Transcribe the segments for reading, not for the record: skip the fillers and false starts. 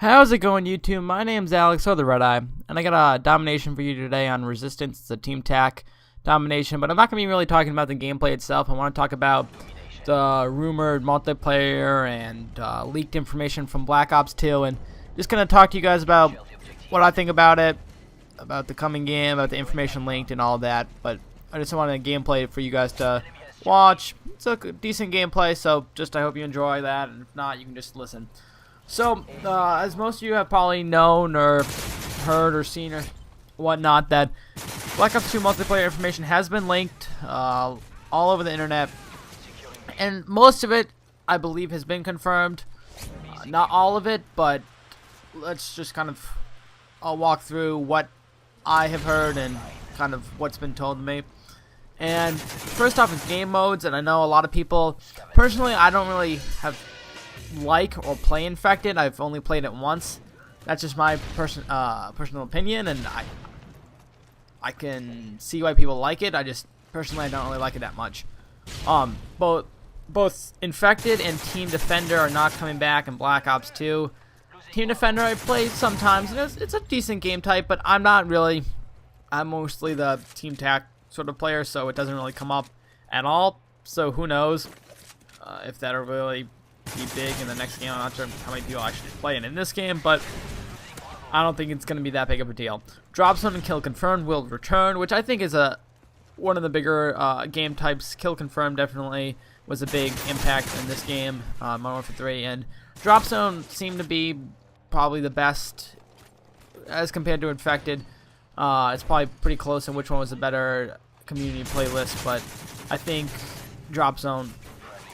How's it going, YouTube? My name's Alex, or the Red Eye, and I got a domination for you today on Resistance. It's a Team TAC domination, but I'm not going to be really talking about the gameplay itself. I want to talk about the rumored multiplayer and leaked information from Black Ops 2, and just going to talk to you guys about what I think about it, about the coming game, about the information linked and all that. But I just wanted a gameplay for you guys to watch. It's a decent gameplay, so just I hope you enjoy that, and if not, you can just listen. So, as most of you have probably known or heard or seen or whatnot, that Black Ops 2 multiplayer information has been leaked all over the internet, and most of it, I believe, has been confirmed. Not all of it, but let's just kind of I'll walk through what I have heard and kind of what's been told to me. And first off is game modes, and I know a lot of people, personally, I don't really have or play Infected. I've only played it once. That's just my personal opinion, and I can see why people like it. I just personally I don't really like it that much. Both Infected and Team Defender are not coming back in Black Ops 2. Team Defender I played sometimes, and it's a decent game type, but I'm not really. I'm mostly the Team TAC sort of player, so it doesn't really come up at all. So who knows if that'll really be big in the next game. I'm not sure how many people actually play it in this game, but I don't think it's going to be that big of a deal. Drop Zone and Kill Confirmed will return, which I think is one of the bigger game types. Kill Confirmed definitely was a big impact in this game, Modern Warfare 3, and Drop Zone seemed to be probably the best as compared to Infected. It's probably pretty close in which one was a better community playlist, but I think Drop Zone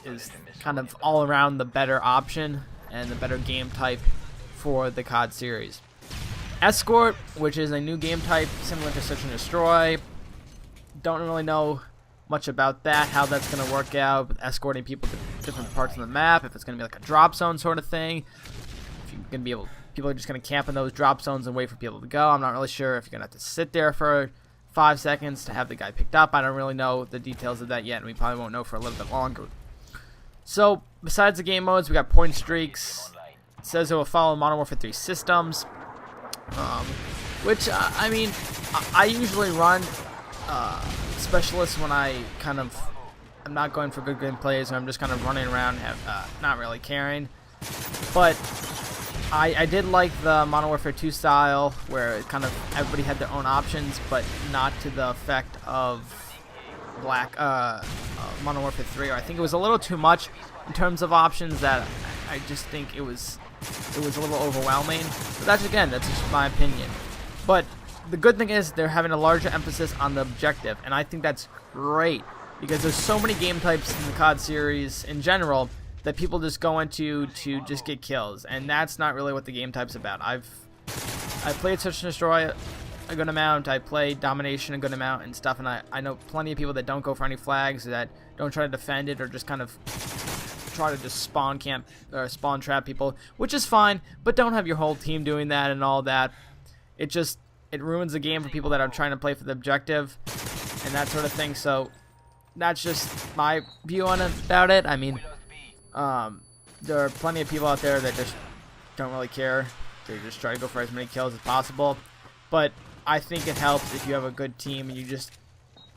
is kind of all around the better option and the better game type for the COD series. Escort, which is a new game type similar to Search and Destroy. Don't really know much about that, how that's going to work out with escorting people to different parts of the map, if it's going to be like a drop zone sort of thing, if you're going to be able, people are just going to camp in those drop zones and wait for people to go. I'm not really sure if you're going to have to sit there for 5 seconds to have the guy picked up. I don't really know the details of that yet, and we probably won't know for a little bit longer. So, besides the game modes, we got point streaks. It says it will follow Modern Warfare 3 systems, which, I mean, I usually run specialists when I'm not going for good gameplays, and I'm just kind of running around, not really caring. But I did like the Modern Warfare 2 style, where it kind of everybody had their own options, but not to the effect of Modern Warfare 3, or I think it was a little too much in terms of options. That I just think it was a little overwhelming. But that's just my opinion. But the good thing is they're having a larger emphasis on the objective, and I think that's great because there's so many game types in the COD series in general that people just go into to just get kills, and that's not really what the game type's about. I played Search and Destroy a good amount, I play Domination a good amount and stuff, and I know plenty of people that don't go for any flags, that don't try to defend it, or just kind of try to just spawn camp or spawn trap people, which is fine, but don't have your whole team doing that and all that. It ruins the game for people that are trying to play for the objective and that sort of thing. So that's just my view on it about it. I mean, there are plenty of people out there that just don't really care. They just try to go for as many kills as possible, but I think it helps if you have a good team and you just,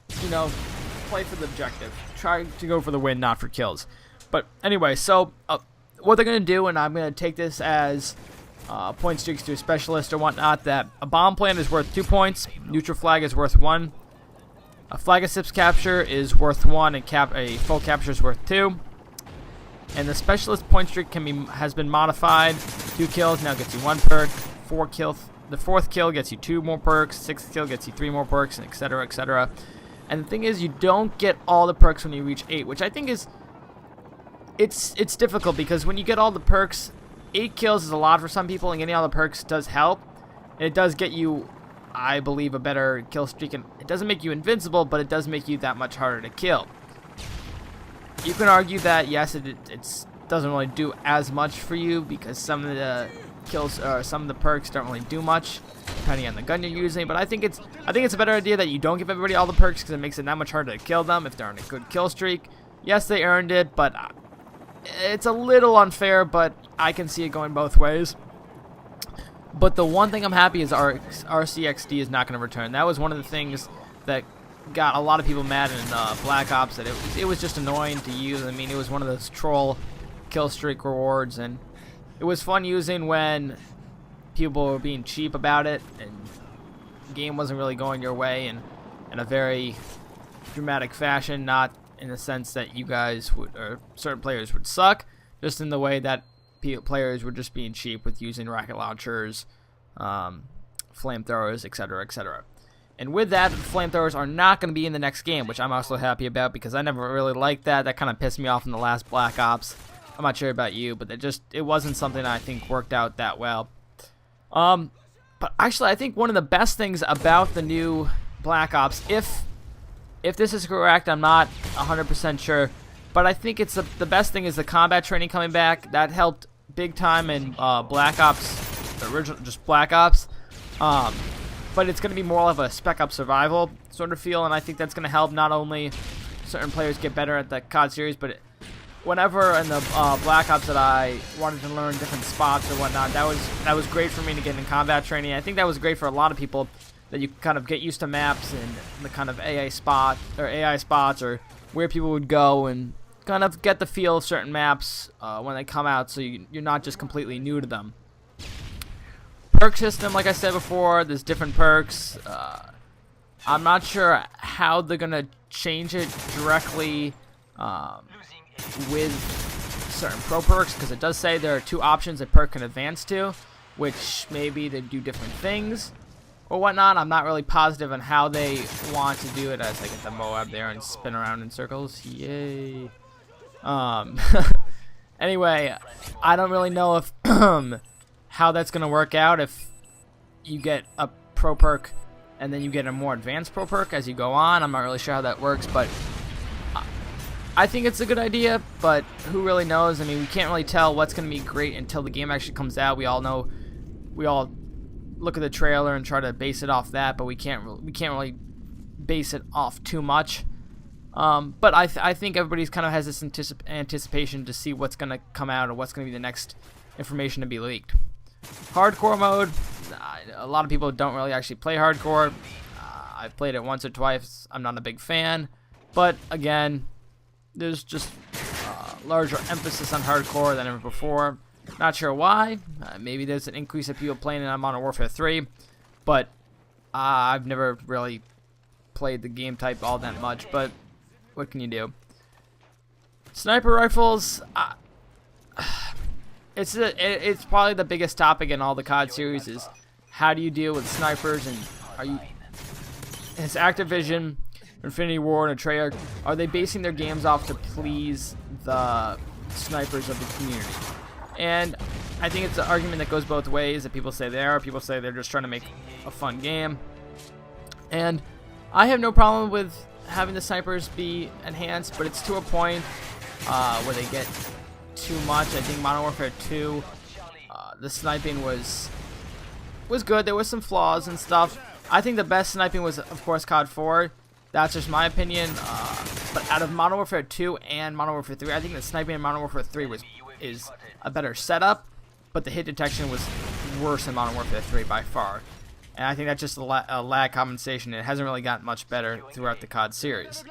play for the objective. Try to go for the win, not for kills. But anyway, so what they're going to do, and I'm going to take this as point streaks to a specialist or whatnot, that a bomb plant is worth 2 points, neutral flag is worth 1, a flag assist capture is worth 1, and a full capture is worth 2. And the specialist point streak has been modified. 2 kills now gets you 1 perk, 4 kills. The 4th kill gets you 2 more perks, 6th kill gets you 3 more perks, and etc., etc. And the thing is, you don't get all the perks when you reach 8, which I think is it's difficult, because when you get all the perks, 8 kills is a lot for some people, and getting all the perks does help. And it does get you, I believe, a better kill streak, and it doesn't make you invincible, but it does make you that much harder to kill. You can argue that yes, it doesn't really do as much for you, because some of the kills or some of the perks don't really do much depending on the gun you're using, but I think it's a better idea that you don't give everybody all the perks, because it makes it that much harder to kill them if they're on a good kill streak. Yes, they earned it, but it's a little unfair, but I can see it going both ways. But the one thing I'm happy is RCXD is not going to return. That was one of the things that got a lot of people mad in Black Ops, that it was just annoying to use. I mean, it was one of those troll kill streak rewards, and it was fun using when people were being cheap about it and the game wasn't really going your way in a very dramatic fashion, not in the sense that you guys would, or certain players would suck, just in the way that players were just being cheap with using rocket launchers, flamethrowers, etc., etc. And with that, the flamethrowers are not going to be in the next game, which I'm also happy about, because I never really liked that. That kind of pissed me off in the last Black Ops. I'm not sure about you, but it wasn't something I think worked out that well. But actually, I think one of the best things about the new Black Ops, if this is correct, I'm not 100% sure, but I think it's the best thing is the combat training coming back. That helped big time in Black Ops, the original, just Black Ops. But it's going to be more of a Spec Ops survival sort of feel, and I think that's going to help not only certain players get better at the COD series, but whenever in the Black Ops that I wanted to learn different spots or whatnot, that was great for me to get in combat training. I think that was great for a lot of people, that you kind of get used to maps and the kind of AI spots or where people would go, and kind of get the feel of certain maps when they come out, so you're not just completely new to them. Perk system, like I said before, there's different perks. I'm not sure how they're gonna change it directly with certain pro perks, because it does say there are 2 options a perk can advance to, which maybe they do different things or whatnot. I'm not really positive on how they want to do it, as I get the Moab there and spin around in circles. Yay. Anyway, I don't really know if how that's gonna work out, if you get a pro perk and then you get a more advanced pro perk as you go on. I'm not really sure how that works, but I think it's a good idea, but who really knows? I mean, we can't really tell what's going to be great until the game actually comes out. We all look at the trailer and try to base it off that, but we can't really base it off too much. But I think everybody's kind of has this anticipation to see what's going to come out or what's going to be the next information to be leaked. Hardcore mode, a lot of people don't really actually play hardcore. I've played it once or twice. I'm not a big fan, but again, there's just larger emphasis on hardcore than ever before. Not sure why. Maybe there's an increase of people playing it on Modern Warfare 3, but I've never really played the game type all that much, but what can you do? Sniper rifles, it's probably the biggest topic in all the COD series, is how do you deal with snipers, and is Activision, Infinity Ward, and Treyarch, are they basing their games off to please the snipers of the community? And I think it's an argument that goes both ways, that people say they are, people say they're just trying to make a fun game. And I have no problem with having the snipers be enhanced, but it's to a point where they get too much. I think Modern Warfare 2, the sniping was good. There was some flaws and stuff. I think the best sniping was, of course, COD 4. That's just my opinion. But out of Modern Warfare 2 and Modern Warfare 3, I think the sniping in Modern Warfare 3 is a better setup, but the hit detection was worse in Modern Warfare 3 by far. And I think that's just a lag compensation. It hasn't really gotten much better throughout the COD series.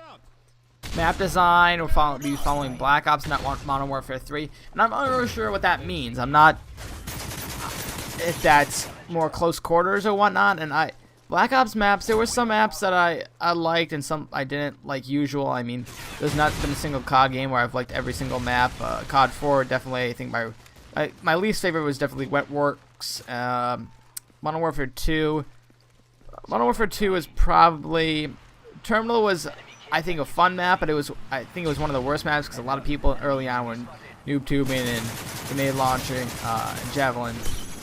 Map design, we'll be following Black Ops, not Modern Warfare 3. And I'm not really sure what that means. I'm not, if that's more close quarters or whatnot. And Black Ops maps, there were some maps that I liked and some I didn't, like usual. I mean, there's not been a single COD game where I've liked every single map. COD 4, definitely, I think my least favorite was definitely Wetworks. Modern Warfare 2. Modern Warfare 2 was probably... Terminal was, I think, a fun map, but I think it was one of the worst maps because a lot of people early on were noob tubing and grenade launching and javelin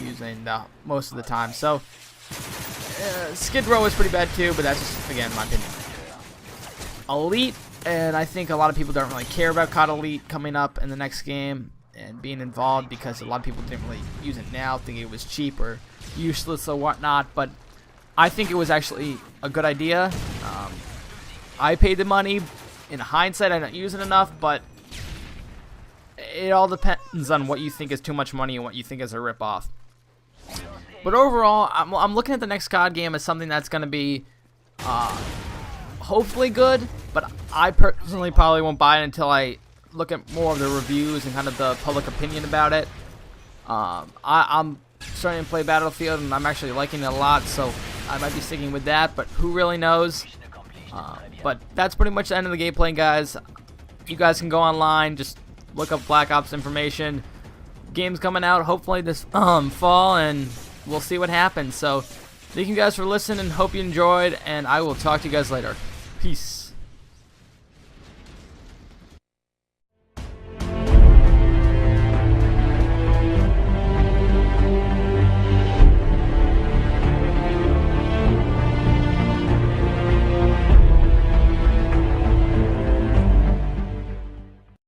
using most of the time. So Skid Row was pretty bad too, but that's just, again, my opinion. Elite, and I think a lot of people don't really care about COD Elite coming up in the next game and being involved because a lot of people didn't really use it now, thinking it was cheap or useless or whatnot, but I think it was actually a good idea. I paid the money. In hindsight, I don't use it enough, but it all depends on what you think is too much money and what you think is a ripoff. But overall, I'm looking at the next COD game as something that's going to be hopefully good, but I personally probably won't buy it until I look at more of the reviews and kind of the public opinion about it. I'm starting to play Battlefield, and I'm actually liking it a lot, so I might be sticking with that, but who really knows? But that's pretty much the end of the gameplay, guys. You guys can go online, just look up Black Ops information. Game's coming out hopefully this fall, and we'll see what happens. So thank you guys for listening, and hope you enjoyed, and I will talk to you guys later. Peace.